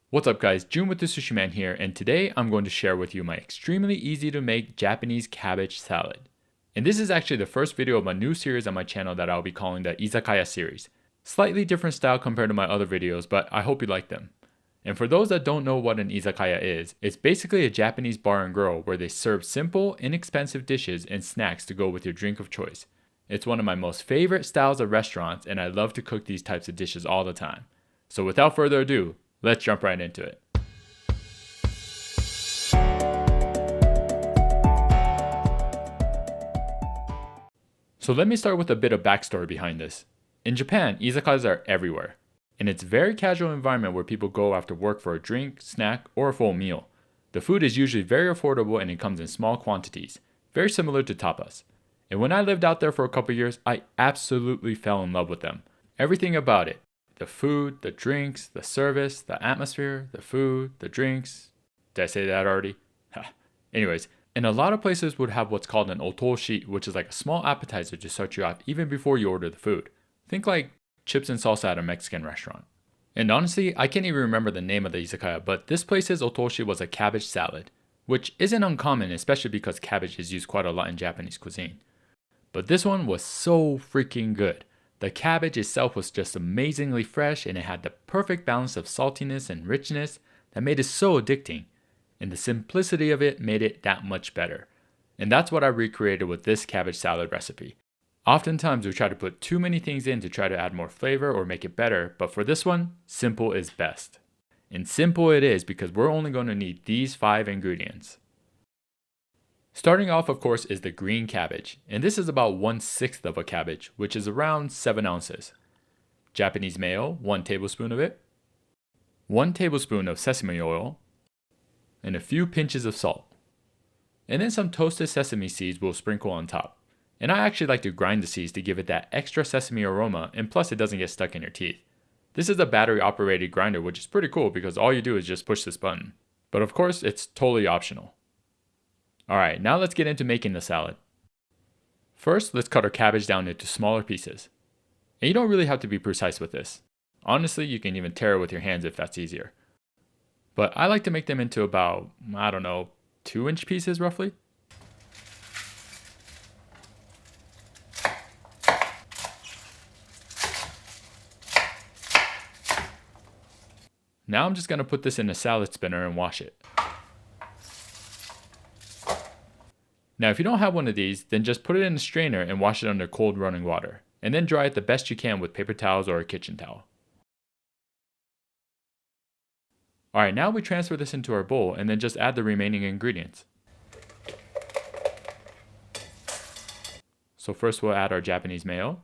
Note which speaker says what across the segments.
Speaker 1: What's up guys, Jun with the Sushi Man here, and today I'm going to share with you my extremely easy to make Japanese cabbage salad. And this is actually the first video of my new series on my channel that I'll be calling the IZAKAYA series. Slightly different style compared to my other videos, but I hope you like them. And for those that don't know what an izakaya is, it's basically a Japanese bar and grill where they serve simple, inexpensive dishes and snacks to go with your drink of choice. It's one of my most favorite styles of restaurants, and I love to cook these types of dishes all the time. So without further ado, let's jump right into it. So let me start with a bit of backstory behind this. In Japan, izakayas are everywhere, and it's a very casual environment where people go after work for a drink, snack, or a full meal. The food is usually very affordable and it comes in small quantities, very similar to tapas. And when I lived out there for a couple years, I absolutely fell in love with them. Everything about it. The food, the drinks, the service, the atmosphere, the food, the drinks. Did I say that already? Anyways, and a lot of places would have what's called an otoshi, which is like a small appetizer to start you off even before you order the food. Think like chips and salsa at a Mexican restaurant. And honestly, I can't even remember the name of the izakaya, but this place's otoshi was a cabbage salad, which isn't uncommon, especially because cabbage is used quite a lot in Japanese cuisine. But this one was so freaking good. The cabbage itself was just amazingly fresh, and it had the perfect balance of saltiness and richness that made it so addicting. And the simplicity of it made it that much better. And that's what I recreated with this cabbage salad recipe. Oftentimes we try to put too many things in to try to add more flavor or make it better, but for this one, simple is best. And simple it is because we're only going to need these 5 ingredients. Starting off, of course, is the green cabbage, and this is about 1/6 of a cabbage, which is around 7 ounces. Japanese mayo, 1 tablespoon of it. 1 tablespoon of sesame oil, and a few pinches of salt. And then some toasted sesame seeds we'll sprinkle on top. And I actually like to grind the seeds to give it that extra sesame aroma, and plus it doesn't get stuck in your teeth. This is a battery operated grinder, which is pretty cool because all you do is just push this button. But of course, it's totally optional. Alright, now let's get into making the salad. First, let's cut our cabbage down into smaller pieces. And you don't really have to be precise with this. Honestly, you can even tear it with your hands if that's easier. But I like to make them into about, 2-inch pieces roughly. Now I'm just going to put this in a salad spinner and wash it. Now if you don't have one of these, then just put it in a strainer and wash it under cold running water. And then dry it the best you can with paper towels or a kitchen towel. Alright, now we transfer this into our bowl and then just add the remaining ingredients. So first we'll add our Japanese mayo.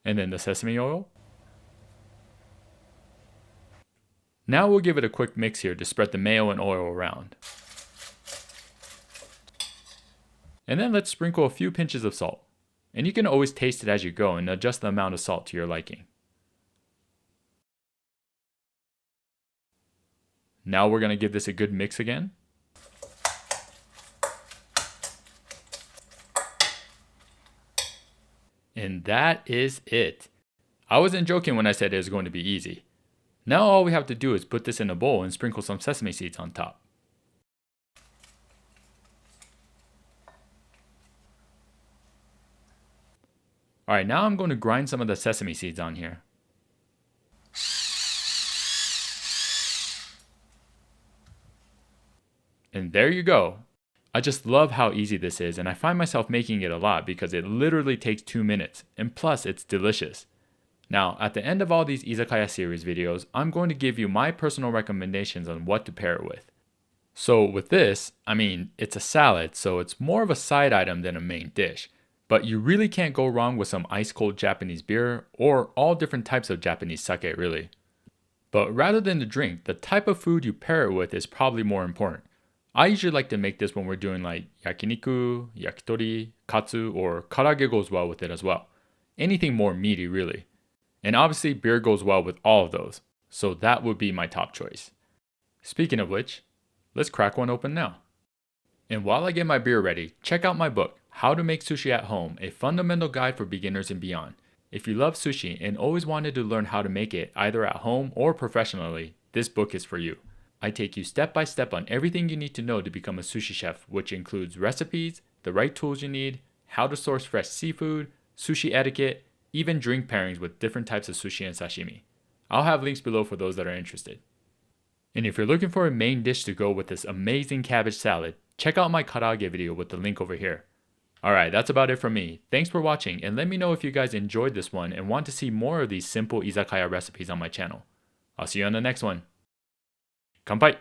Speaker 1: And then the sesame oil. Now we'll give it a quick mix here to spread the mayo and oil around. And then let's sprinkle a few pinches of salt. And you can always taste it as you go and adjust the amount of salt to your liking. Now we're going to give this a good mix again. And that is it. I wasn't joking when I said it was going to be easy. Now all we have to do is put this in a bowl and sprinkle some sesame seeds on top. Alright, now I'm going to grind some of the sesame seeds on here. And there you go. I just love how easy this is, and I find myself making it a lot because it literally takes 2 minutes, and plus it's delicious. Now, at the end of all these Izakaya series videos, I'm going to give you my personal recommendations on what to pair it with. So with this, it's a salad, so it's more of a side item than a main dish. But you really can't go wrong with some ice cold Japanese beer, or all different types of Japanese sake really. But rather than the drink, the type of food you pair it with is probably more important. I usually like to make this when we're doing like yakiniku, yakitori, katsu, or karage goes well with it as well. Anything more meaty really. And obviously beer goes well with all of those, so that would be my top choice. Speaking of which, let's crack one open now. And while I get my beer ready, check out my book, How to Make Sushi at Home, a fundamental guide for beginners and beyond. If you love sushi and always wanted to learn how to make it either at home or professionally, this book is for you. I take you step by step on everything you need to know to become a sushi chef, which includes recipes, the right tools you need, how to source fresh seafood, sushi etiquette, even drink pairings with different types of sushi and sashimi. I'll have links below for those that are interested. And if you're looking for a main dish to go with this amazing cabbage salad, check out my karaage video with the link over here. Alright, that's about it from me. Thanks for watching, and let me know if you guys enjoyed this one and want to see more of these simple izakaya recipes on my channel. I'll see you on the next one. Kanpai!